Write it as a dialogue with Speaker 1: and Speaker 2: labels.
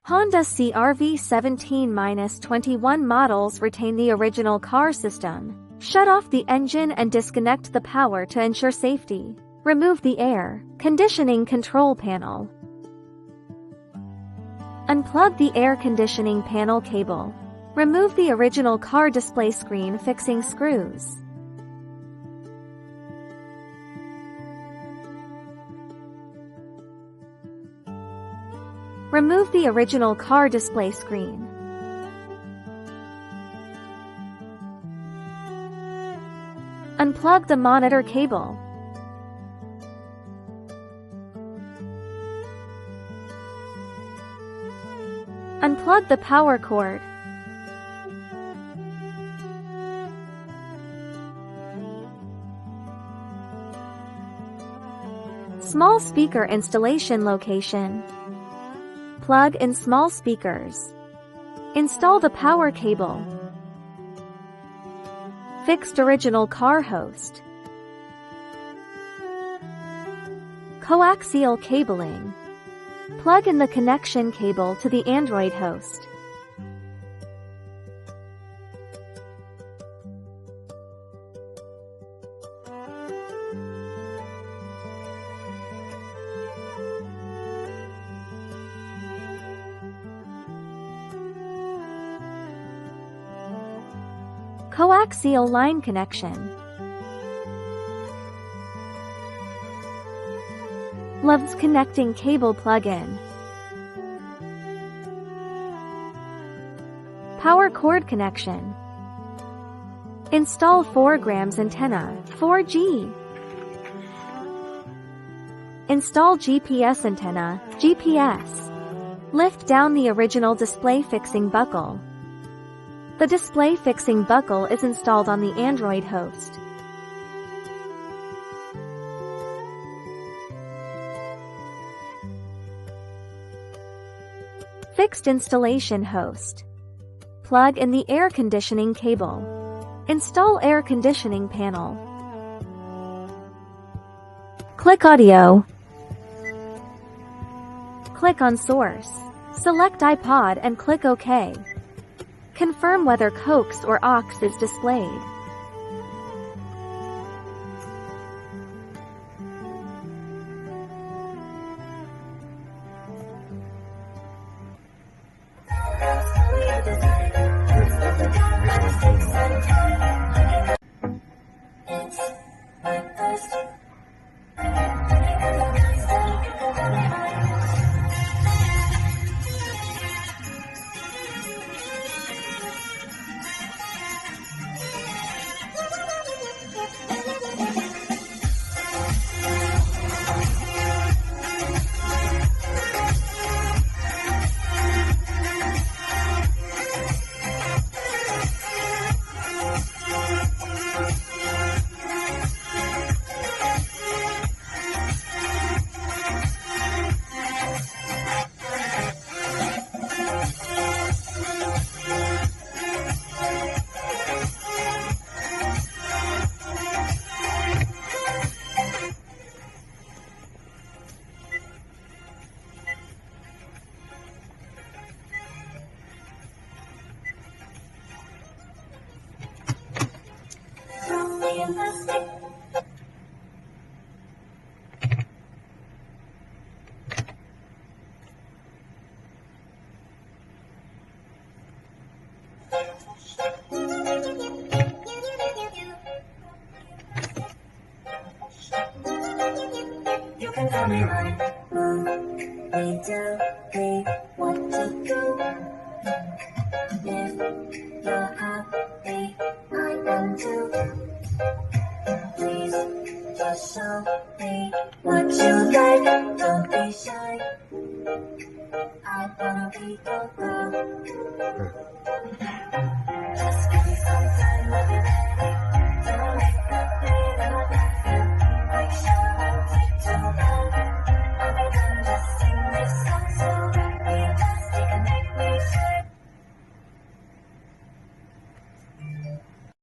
Speaker 1: Honda CR-V 17-21 models retain the original car system. Shut off the engine and disconnect the power to ensure safety. Remove the air conditioning control panel. Unplug the air conditioning panel cable. Remove the original car display screen fixing screws. Remove the original car display screen. Unplug the monitor cable. Unplug the power cord. Small speaker installation location. Plug in small speakers. Install the power cable. Fixed original car host. Coaxial cabling. Plug in the connection cable to the Android host. Coaxial line connection. Loves connecting cable plug-in. Power cord connection. Install 4 grams antenna, 4G. Install GPS antenna, GPS. Lift down the original display fixing buckle. The display fixing buckle is installed on the Android host. Fixed installation host. Plug in the air conditioning cable. Install air conditioning panel. Click audio. Click on source. Select iPod and click OK. Confirm whether coax or aux is displayed.
Speaker 2: You can tell me what we do, we want to do. If you're happy, I am too. Please just show me what you like. Don't be shy. I wanna be your girl.